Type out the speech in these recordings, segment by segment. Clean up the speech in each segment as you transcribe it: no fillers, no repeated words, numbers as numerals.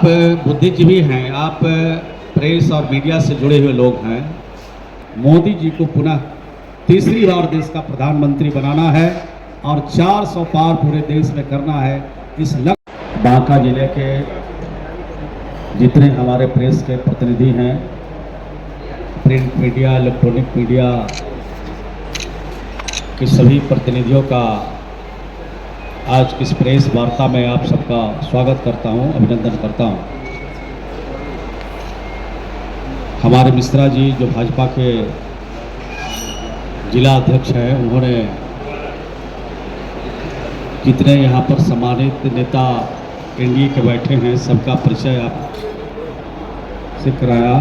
आप बुद्धिजीवी हैं, आप प्रेस और मीडिया से जुड़े हुए लोग हैं। मोदी जी को पुनः तीसरी बार देश का प्रधानमंत्री बनाना है और 400 पार पूरे देश में करना है। इस लक्ष्य बांका जिले के जितने हमारे प्रेस के प्रतिनिधि हैं, प्रिंट मीडिया, इलेक्ट्रॉनिक मीडिया के सभी प्रतिनिधियों का आज की इस प्रेस वार्ता में आप सबका स्वागत करता हूं, अभिनंदन करता हूं। हमारे मिश्रा जी जो भाजपा के जिला अध्यक्ष हैं, उन्होंने जितने यहाँ पर सम्मानित नेता एनडीए के बैठे हैं सबका परिचय आप से कराया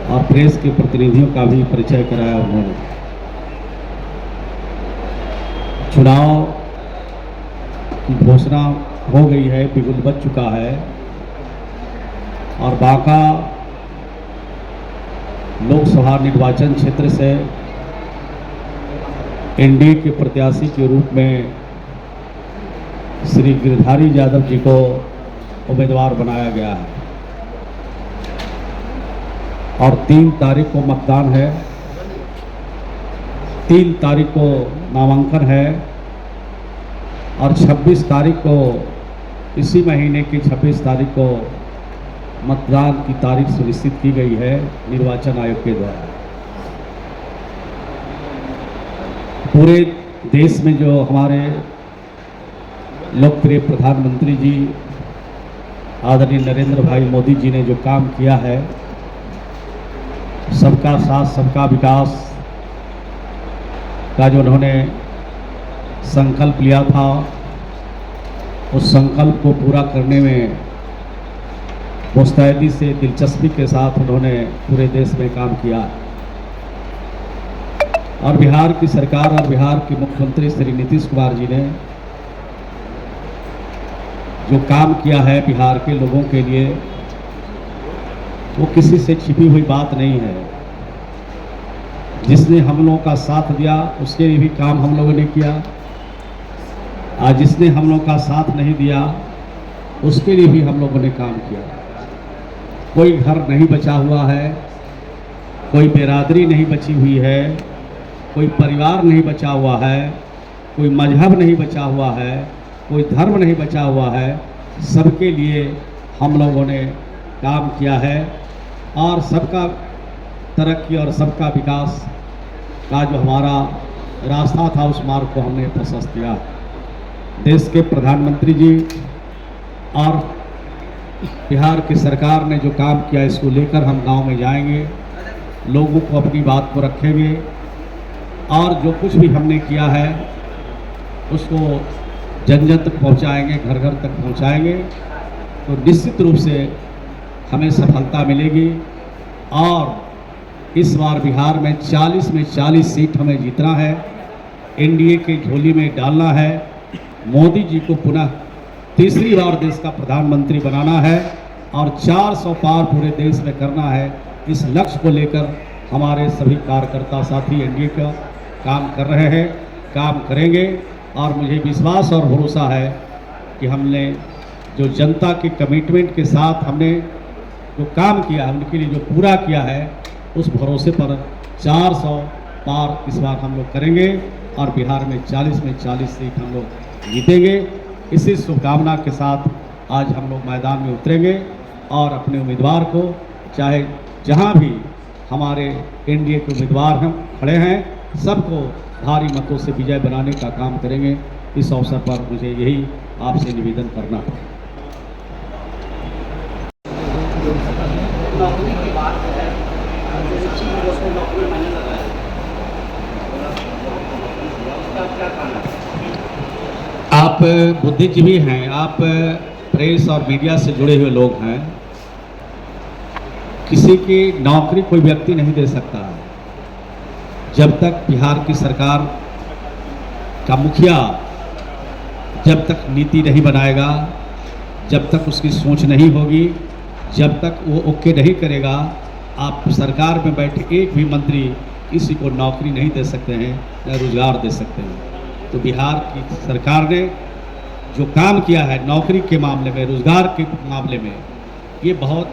और प्रेस के प्रतिनिधियों का भी परिचय कराया उन्होंने। चुनाव की घोषणा हो गई है, बिगुल बज चुका है और बांका लोकसभा निर्वाचन क्षेत्र से एनडीए के प्रत्याशी के रूप में श्री गिरधारी यादव जी को उम्मीदवार बनाया गया है और 3 तारीख को मतदान है, 3 तारीख को नामांकन है और 26 तारीख को, इसी महीने की 26 तारीख को मतदान की तारीख सुनिश्चित की गई है निर्वाचन आयोग के द्वारा। पूरे देश में जो हमारे लोकप्रिय प्रधानमंत्री जी आदरणीय नरेंद्र भाई मोदी जी ने जो काम किया है, सबका साथ सबका विकास का जो उन्होंने संकल्प लिया था, उस संकल्प को पूरा करने में मुस्तैदी से, दिलचस्पी के साथ उन्होंने पूरे देश में काम किया और बिहार की सरकार और बिहार के मुख्यमंत्री श्री नीतीश कुमार जी ने जो काम किया है बिहार के लोगों के लिए, वो किसी से छिपी हुई बात नहीं है। जिसने हम लोगों का साथ दिया उसके लिए भी काम हम लोगों ने किया, आज जिसने हम लोगों का साथ नहीं दिया उसके लिए भी हम लोगों ने काम किया। कोई घर नहीं बचा हुआ है, कोई बिरादरी नहीं बची हुई है, कोई परिवार नहीं बचा हुआ है, कोई मजहब नहीं बचा हुआ है, कोई धर्म नहीं बचा हुआ है। सबके लिए हम लोगों ने काम किया है और सबका तरक्की और सबका विकास का जो हमारा रास्ता था उस मार्ग को हमने प्रशस्त किया। देश के प्रधानमंत्री जी और बिहार की सरकार ने जो काम किया, इसको लेकर हम गांव में जाएंगे, लोगों को अपनी बात को रखेंगे और जो कुछ भी हमने किया है उसको जन जन तक पहुंचाएंगे, घर घर तक पहुंचाएंगे, तो निश्चित रूप से हमें सफलता मिलेगी और इस बार बिहार में 40 में 40 सीट हमें जीतना है, एनडीए की झोली में डालना है, मोदी जी को पुनः तीसरी बार देश का प्रधानमंत्री बनाना है और 400 पार पूरे देश में करना है। इस लक्ष्य को लेकर हमारे सभी कार्यकर्ता साथी एनडीए का काम कर रहे हैं, काम करेंगे और मुझे विश्वास और भरोसा है कि हमने जो जनता के कमिटमेंट के साथ हमने जो काम किया, उनके लिए जो पूरा किया है, उस भरोसे पर 400 पार इस बार हम लोग करेंगे और बिहार में 40 में 40 सीट हम लोग जीतेंगे। इसी शुभकामना के साथ आज हम लोग मैदान में उतरेंगे और अपने उम्मीदवार को, चाहे जहां भी हमारे एनडीए के उम्मीदवार हम खड़े हैं, सबको भारी मतों से विजय बनाने का काम करेंगे। इस अवसर पर मुझे यही आपसे निवेदन करना है। आप बुद्धिजीवी हैं, आप प्रेस और मीडिया से जुड़े हुए लोग हैं। किसी की नौकरी कोई व्यक्ति नहीं दे सकता जब तक बिहार की सरकार का मुखिया जब तक नीति नहीं बनाएगा, जब तक उसकी सोच नहीं होगी, जब तक वो ओके नहीं करेगा, आप सरकार में बैठे एक भी मंत्री किसी को नौकरी नहीं दे सकते हैं, न रोजगार दे सकते हैं। तो बिहार की सरकार ने जो काम किया है नौकरी के मामले में, रोजगार के मामले में, ये बहुत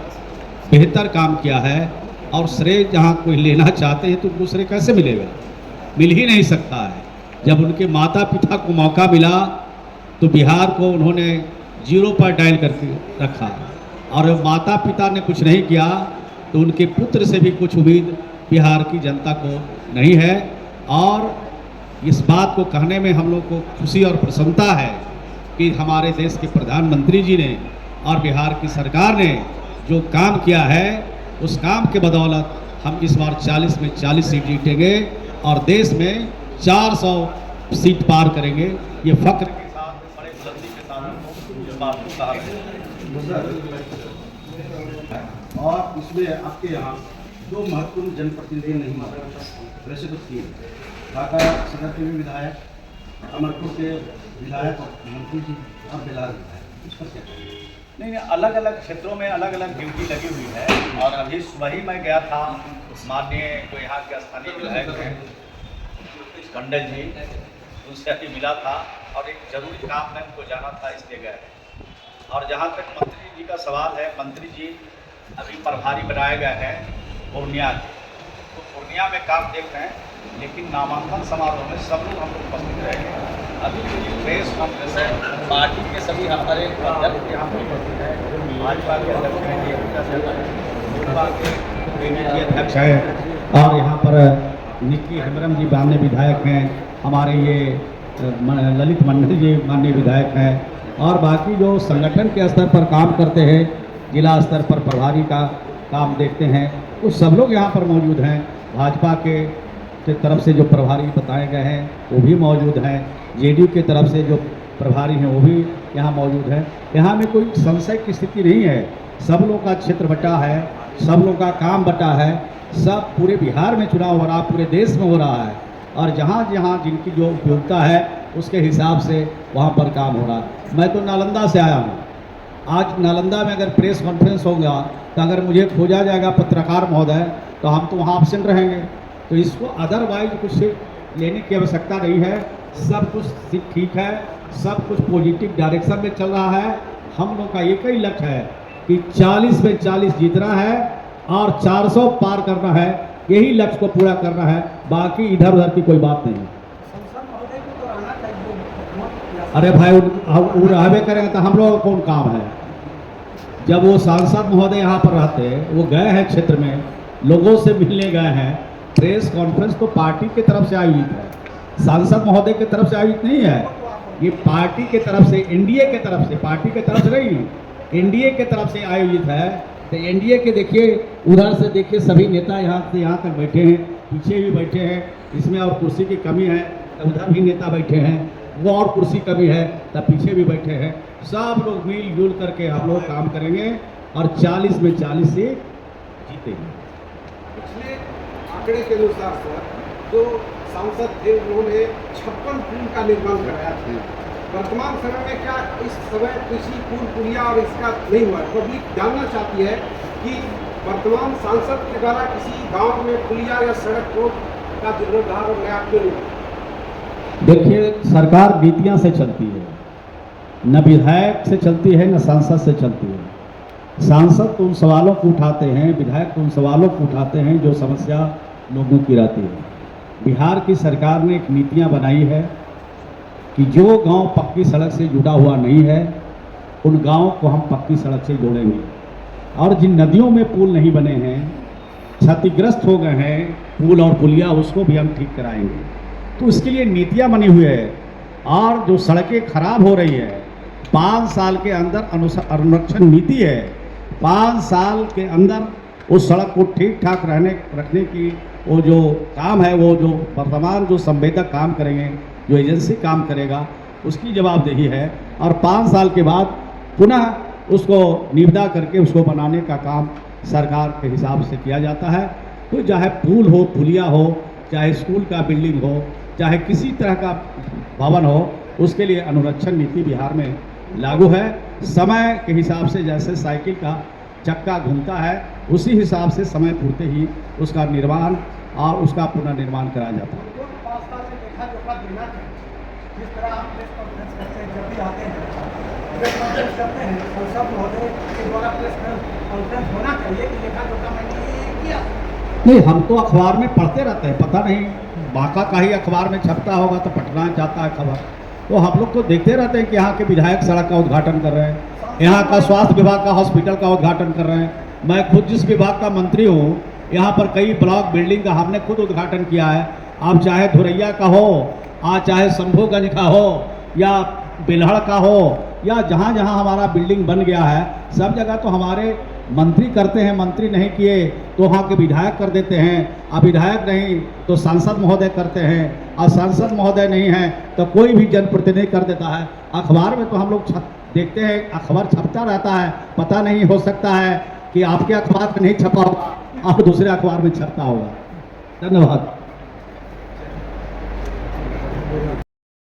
बेहतर काम किया है। और श्रेय जहाँ कोई लेना चाहते हैं तो दूसरे कैसे मिलेगा, मिल ही नहीं सकता है। जब उनके माता पिता को मौका मिला तो बिहार को उन्होंने 0 पर डायल करके रखा, और माता पिता ने कुछ नहीं किया तो उनके पुत्र से भी कुछ उम्मीद बिहार की जनता को नहीं है। और इस बात को कहने में हम लोग को खुशी और प्रसन्नता है कि हमारे देश के प्रधानमंत्री जी ने और बिहार की सरकार ने जो काम किया है, उस काम के बदौलत हम इस बार 40 में 40 सीट जीतेंगे और देश में 400 सीट पार करेंगे। ये फख्र के साथ, बड़े बुलंदी के साथ इस बात को कहा है। और इसमें आपके यहाँ 2 महत्वपूर्ण जनप्रतिनिधि नहीं माने, वैसे तो 3, ढाका सदर के भी विधायक, अमरपुर के विधायक और मंत्री जी और बिलाल विधायक, इस पर क्या कहेंगे? नहीं, अलग अलग क्षेत्रों में अलग अलग ड्यूटी लगी हुई है। और अभी सुबह ही मैं गया था, माननीय जो यहाँ के स्थानीय विधायक हैं मंडल जी, उनसे अभी मिला था और एक जरूरी काम में उनको जाना था, इसलिए गए। और जहाँ तक मंत्री जी का सवाल है, मंत्री जी अभी प्रभारी बनाए गए हैं पूर्णिया के, तो पूर्णिया में काम देख रहे हैं, लेकिन नामांकन समारोह में सब लोग हम लोग उपस्थित रहेंगे। अभी जो प्रेस कॉन्फ्रेंस है, पार्टी के सभी हमारे अध्यक्ष यहाँ पर उपस्थित हैं, भाजपा के अध्यक्ष हैं, के अध्यक्ष है, और यहाँ पर निक्की हेम्ब्रम जी माननीय विधायक हैं, हमारे ये ललित मंडल जी माननीय विधायक हैं, और बाकी जो संगठन के स्तर पर काम करते हैं, जिला स्तर पर प्रभारी का काम देखते हैं, वो सब लोग यहाँ पर मौजूद हैं। भाजपा के तरफ से जो प्रभारी बताए गए हैं वो भी मौजूद हैं, जेडीयू के तरफ से जो प्रभारी हैं वो भी यहाँ मौजूद है। यहाँ में कोई संशय की स्थिति नहीं है, सब लोग का क्षेत्र बटा है, सब लोग का काम बटा है, सब पूरे बिहार में चुनाव हो रहा, पूरे देश में हो रहा है, और जहाँ जहाँ जिनकी जो उपयोगिता है उसके हिसाब से वहाँ पर काम हो रहा है। मैं तो नालंदा से आया हूँ, आज नालंदा में अगर प्रेस कॉन्फ्रेंस होगा तो अगर मुझे खोजा जाएगा पत्रकार महोदय तो हम तो वहाँ एब्सेंट रहेंगे। तो इसको अदरवाइज कुछ लेने की आवश्यकता नहीं है, सब कुछ ठीक है, सब कुछ पॉजिटिव डायरेक्शन में चल रहा है। हम लोग का एक ही लक्ष्य है कि 40 में 40 जीतना है और 400 पार करना है, यही लक्ष्य को पूरा करना है, बाकी इधर उधर की कोई बात नहीं। अरे भाई वो रहबे करेंगे तो हम लोग का कौन काम है? जब वो सांसद महोदय यहाँ पर रहते, वो गए हैं क्षेत्र में, लोगों से मिलने गए हैं, प्रेस कॉन्फ्रेंस तो पार्टी की तरफ से आयोजित है, सांसद महोदय की तरफ से आयोजित नहीं है, ये पार्टी के तरफ से, एनडीए के तरफ से, पार्टी के तरफ से नहीं, एनडीए के तरफ से आयोजित है। तो एनडीए के देखिए, उधर से देखिए सभी नेता यहाँ से यहाँ तक बैठे हैं, पीछे भी बैठे हैं, इसमें और कुर्सी की कमी है तो उधर भी नेता बैठे हैं, वो और कुर्सी कमी है तब पीछे भी बैठे हैं। सब लोग मिलजुल करके हम लोग काम करेंगे और 40 में 40 से जीतेंगे। पिछले आंकड़े के अनुसार सर, जो सांसद थे उन्होंने 56 पुल का निर्माण कराया था। वर्तमान समय में क्या इस समय किसी पुल पुलिया और इसका नहीं हुआ? पब्लिक जानना चाहती है कि वर्तमान सांसद के द्वारा किसी गांव में पुलिया या सड़क रोड का जीर्णोद्धार और नया क्यों नहीं? देखिए, सरकार नीतियां से चलती है, न विधायक से चलती है न सांसद से चलती है। सांसद तो उन सवालों को उठाते हैं, विधायक तो उन सवालों को उठाते हैं जो समस्या लोगों की रहती है। बिहार की सरकार ने एक नीतियां बनाई है कि जो गांव पक्की सड़क से जुड़ा हुआ नहीं है उन गांवों को हम पक्की सड़क से जोड़ेंगे, और जिन नदियों में पुल नहीं बने हैं, क्षतिग्रस्त हो गए हैं पुल और पुलिया, उसको भी हम ठीक कराएंगे। तो इसके लिए नीतियां बनी हुई है, और जो सड़कें खराब हो रही है 5 साल के अंदर अनुरक्षण नीति है, 5 साल के अंदर उस सड़क को ठीक ठाक रखने की वो जो काम है, वो जो वर्तमान जो संवेदक काम करेंगे, जो एजेंसी काम करेगा, उसकी जवाबदेही है। और 5 साल के बाद पुनः उसको निविदा करके उसको बनाने का काम सरकार के हिसाब से किया जाता है। तो चाहे पुल हो, पुलिया हो, चाहे स्कूल का बिल्डिंग हो, चाहे किसी तरह का भवन हो, उसके लिए अनुरक्षण नीति बिहार में लागू है। समय के हिसाब से जैसे साइकिल का चक्का घूमता है, उसी हिसाब से समय पूर्ते ही उसका निर्माण और उसका पुनर्निर्माण कराया जाता है। 5 साल में देखा जो देना है, जिस तरह आप प्रेस कॉन्फ्रेंस करते हैं, जब भी आते हैं प्रेस कॉन्फ्रेंस करते हैं सांसद महोदय के द्वारा प्रेस कॉन्फ्रेंस होना चाहिए कि लेखा जोखा मैंने ये किया। नहीं, हम तो अखबार में पढ़ते रहते हैं, पता नहीं बाका का ही अखबार में छपता होगा तो पटना जाता है खबर, तो हम लोग तो देखते रहते हैं कि यहाँ के विधायक सड़क का उद्घाटन कर रहे हैं, यहाँ का स्वास्थ्य विभाग का हॉस्पिटल का उद्घाटन कर रहे हैं। मैं खुद जिस विभाग का मंत्री हूँ, यहाँ पर कई ब्लॉक बिल्डिंग का हमने खुद उद्घाटन किया है। आप चाहे धुरैया का हो, चाहे शंभूगंज का हो, या बिल्हड़ का हो, या जहाँ जहाँ हमारा बिल्डिंग बन गया है, सब जगह तो हमारे मंत्री करते हैं। मंत्री नहीं किए तो वहाँ के विधायक कर देते हैं, अब विधायक नहीं तो सांसद महोदय करते हैं, और सांसद महोदय नहीं है तो कोई भी जनप्रतिनिधि कर देता है। अखबार में तो हम लोग देखते हैं, अखबार छपता रहता है, पता नहीं हो सकता है कि आपके अखबार में नहीं छपा होगा और दूसरे अखबार में छपता होगा। धन्यवाद।